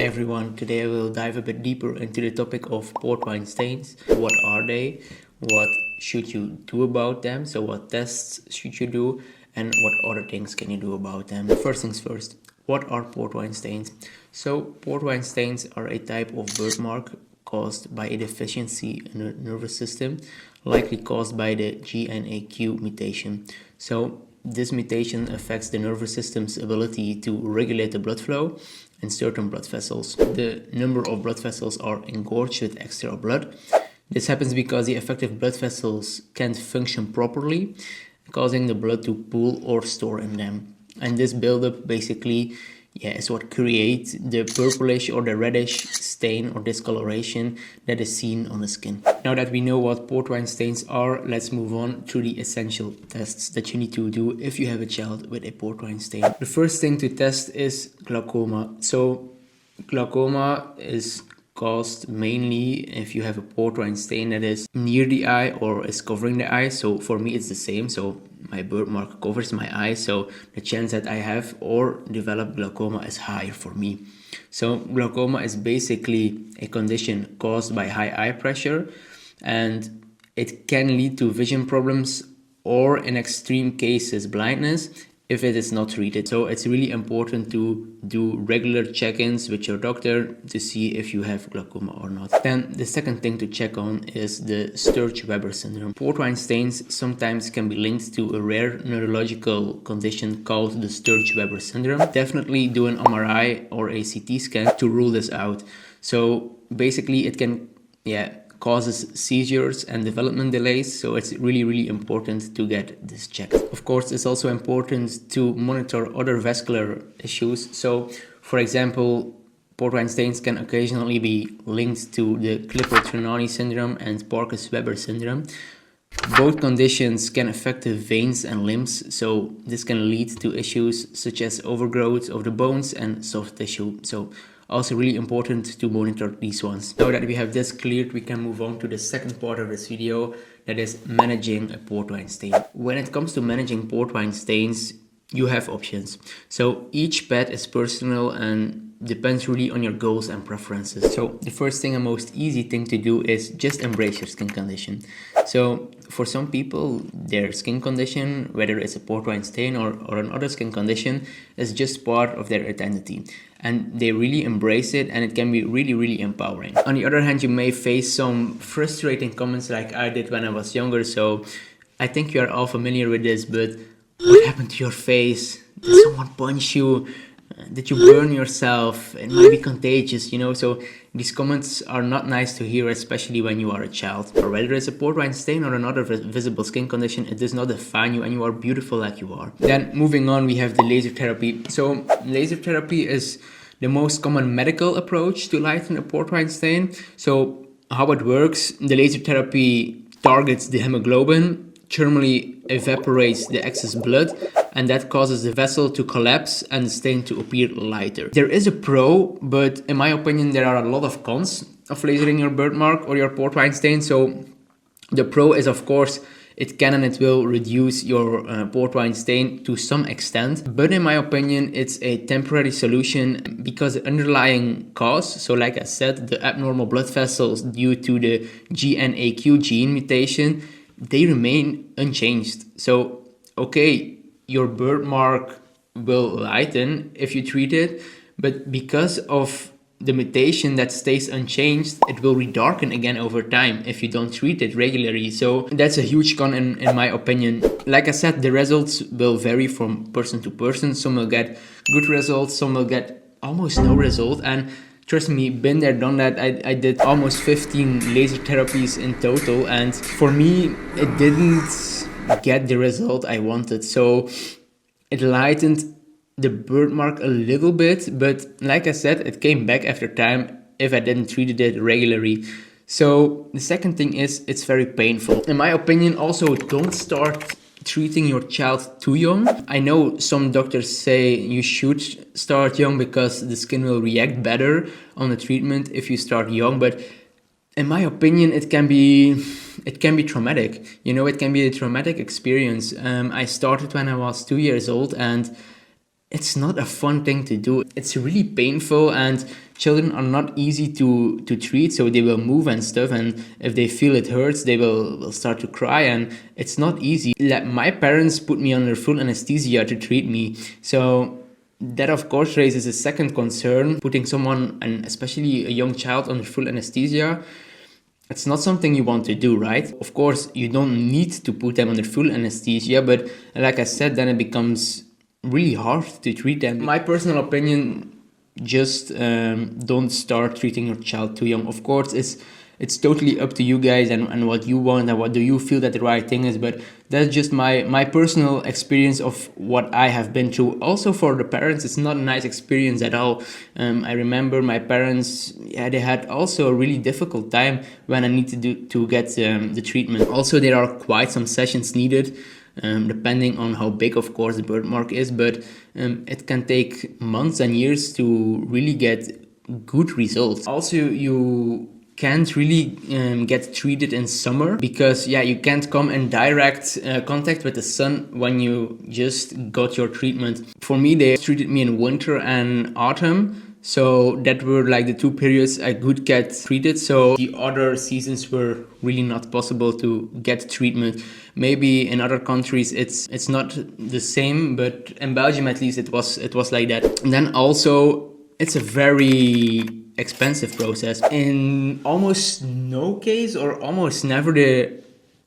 everyone, today I will dive a bit deeper into the topic of port wine stains. What are they? What should you do about them? So what tests should you do? And what other things can you do about them? First things first, what are port wine stains? So port wine stains are a type of birthmark caused by a deficiency in the nervous system, likely caused by the GNAQ mutation. So this mutation affects the nervous system's ability to regulate the blood flow in certain blood vessels. The number of blood vessels are engorged with extra blood. This happens because the affected blood vessels can't function properly, causing the blood to pool or store in them. And this buildup basically is what creates the purplish or the reddish stain or discoloration that is seen on the skin. Now that we know what port wine stains are, let's move on to the essential tests that you need to do if you have a child with a port wine stain. The first thing to test is glaucoma. So glaucoma is caused mainly if you have a port wine stain that is near the eye or is covering the eye. So for me it's the same. So my birthmark covers my eye, so the chance that I have or develop glaucoma is higher for me. So glaucoma is basically a condition caused by high eye pressure, and it can lead to vision problems or in extreme cases blindness if it is not treated. So it's really important to do regular check-ins with your doctor to see if you have glaucoma or not. Then the second thing to check on is the Sturge-Weber syndrome. Port wine stains sometimes can be linked to a rare neurological condition called the Sturge-Weber syndrome. Definitely do an MRI or a CT scan to rule this out. So basically it can causes seizures and development delays, so it's really important to get this checked. Of course, it's also important to monitor other vascular issues. So for example, port wine stains can occasionally be linked to the Klippel-Trenaunay syndrome and Parkes-Weber syndrome. Both conditions can affect the veins and limbs, so this can lead to issues such as overgrowth of the bones and soft tissue. So also really important to monitor these ones. Now that we have this cleared, we can move on to the second part of this video, that is managing a port wine stain. When it comes to managing port wine stains, you have options. So each pet is personal and depends really on your goals and preferences. So the first thing and most easy thing to do is just embrace your skin condition. So for some people, their skin condition, whether it's a port wine stain or another skin condition, is just part of their identity. And they really embrace it, and it can be really empowering. On the other hand, you may face some frustrating comments like I did when I was younger. So I think you are all familiar with this, but what happened to your face? Did someone punch you? Did you burn yourself? It might be contagious, you know. So these comments are not nice to hear, especially when you are a child. Or whether it's a port wine stain or another visible skin condition, it does not define you, and you are beautiful like you are. Then moving on, we have the laser therapy. So laser therapy is the most common medical approach to lighten a port wine stain. So how it works, the laser therapy targets the hemoglobin, thermally evaporates the excess blood, and that causes the vessel to collapse and the stain to appear lighter. There is a pro, but in my opinion there are a lot of cons of lasering your birthmark or your port wine stain. So the pro is, of course, it can and it will reduce your port wine stain to some extent, but in my opinion it's a temporary solution because the underlying cause, so like I said, the abnormal blood vessels due to the GNAQ gene mutation, they remain unchanged. So okay, your birthmark will lighten if you treat it, but because of the mutation that stays unchanged, it will redarken again over time if you don't treat it regularly. So that's a huge con in my opinion. Like I said, the results will vary from person to person. Some will get good results, some will get almost no result, and trust me, been there, done that. I did almost 15 laser therapies in total, and for me it didn't get the result I wanted. So it lightened the birthmark a little bit, but like I said, it came back after time if I didn't treat it regularly. So the second thing is, it's very painful. In my opinion, also, don't start treating your child too young. I know some doctors say you should start young because the skin will react better on the treatment if you start young, but in my opinion, it can be traumatic. You know, it can be a traumatic experience. I started when I was 2 years old, and it's not a fun thing to do. It's really painful, and children are not easy to treat, so they will move and stuff, and if they feel it hurts, they will start to cry, and it's not easy. Like, my parents put me under full anesthesia to treat me, so that of course raises a second concern. Putting someone, and especially a young child, under full anesthesia, it's not something you want to do, right? Of course, you don't need to put them under full anesthesia, but like I said, then it becomes really hard to treat them. My personal opinion, just don't start treating your child too young. Of course, it's totally up to you guys, and what you want and what do you feel that the right thing is, but that's just my personal experience of what I have been through. Also for the parents, it's not a nice experience at all. I remember my parents, yeah, they had also a really difficult time when I needed to get the treatment. Also, there are quite some sessions needed, depending on how big, of course, the birthmark is, but it can take months and years to really get good results. Also, you can't really get treated in summer because, yeah, you can't come in direct contact with the sun when you just got your treatment. For me, they treated me in winter and autumn, so that were like the two periods I could get treated. So the other seasons were really not possible to get treatment. Maybe in other countries it's not the same, but in Belgium at least it was like that. And then also, it's a very expensive process. In almost no case, or almost never, the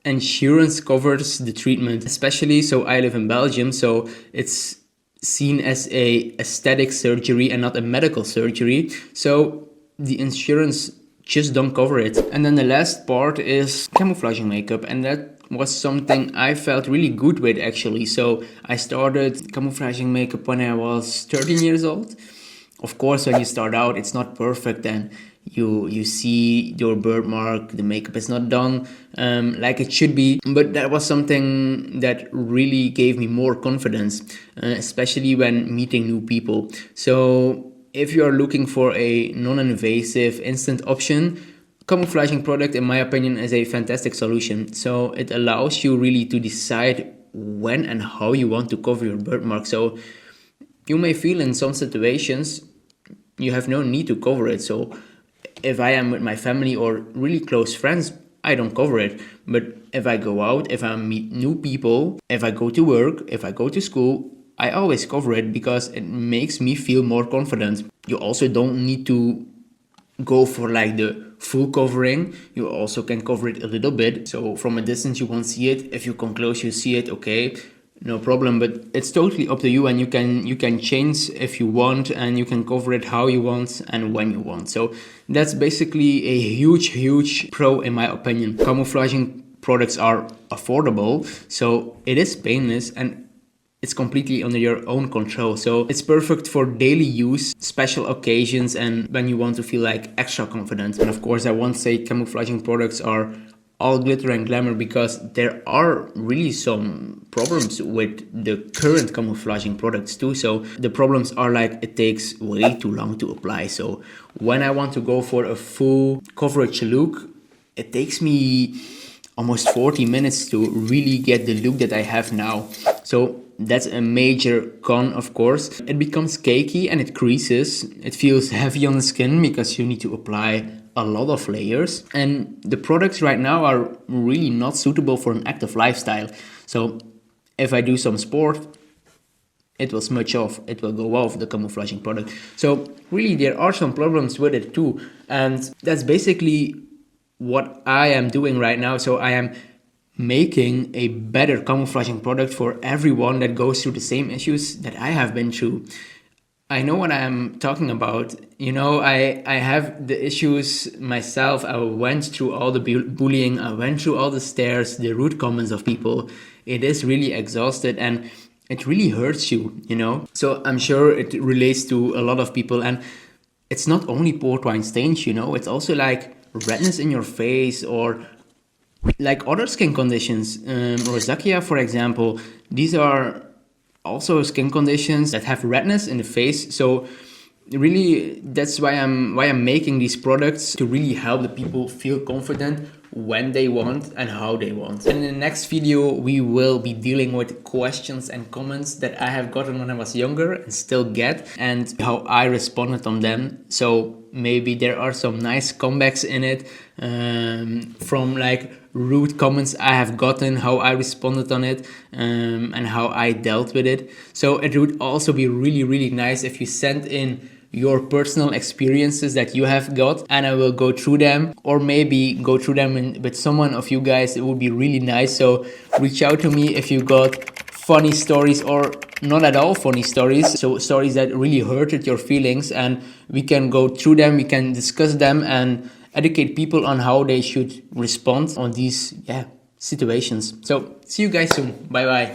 insurance covers the treatment, especially, so I live in Belgium, so it's seen as a aesthetic surgery and not a medical surgery, so the insurance just don't cover it. And then the last part is camouflaging makeup, and that was something I felt really good with, actually. So I started camouflaging makeup when I was 13 years old. Of course, when you start out, it's not perfect, and you see your birthmark, the makeup is not done like it should be, but that was something that really gave me more confidence, especially when meeting new people. So if you are looking for a non-invasive instant option, camouflaging product, in my opinion, is a fantastic solution. So it allows you really to decide when and how you want to cover your birthmark. So you may feel in some situations you have no need to cover it. So if I am with my family or really close friends, I don't cover it. But if I go out, if I meet new people, if I go to work, if I go to school, I always cover it because it makes me feel more confident. You also don't need to go for like the full covering. You also can cover it a little bit. So from a distance you won't see it. If you come close, you see it, okay, no problem. But it's totally up to you, and you can change if you want, and you can cover it how you want and when you want. So that's basically a huge pro, in my opinion. Camouflaging products are affordable, so it is painless, and it's completely under your own control. So it's perfect for daily use, special occasions, and when you want to feel like extra confident. And of course, I won't say camouflaging products are all glitter and glamour, because there are really some problems with the current camouflaging products too. So the problems are like, it takes way too long to apply. So when I want to go for a full coverage look, it takes me almost 40 minutes to really get the look that I have now. So that's a major con, of course. It becomes cakey and it creases. It feels heavy on the skin because you need to apply a lot of layers, and the products right now are really not suitable for an active lifestyle. So if I do some sport, it will smudge off, it will go off, the camouflaging product. So really there are some problems with it too, and that's basically what I am doing right now. So I am making a better camouflaging product for everyone that goes through the same issues that I have been through. I know what I'm talking about. You know, I have the issues myself. I went through all the bullying. I went through all the stares, the rude comments of people. It is really exhausted, and it really hurts you, you know. So I'm sure it relates to a lot of people. And it's not only port wine stains, you know. It's also like redness in your face, or like other skin conditions. Rosacea, for example. These are also skin conditions that have redness in the face. So really, that's why I'm making these products, to really help the people feel confident when they want and how they want. And in the next video, we will be dealing with questions and comments that I have gotten when I was younger and still get, and how I responded on them. So maybe there are some nice comebacks in it, from like rude comments I have gotten, how I responded on it, and how I dealt with it. So it would also be really, really nice if you send in your personal experiences that you have got, and I will go through them, or maybe go through them with someone of you guys. It would be really nice. So reach out to me if you got funny stories or not at all funny stories, so stories that really hurted your feelings, and we can go through them, we can discuss them and educate people on how they should respond on these situations. So see you guys soon. Bye bye.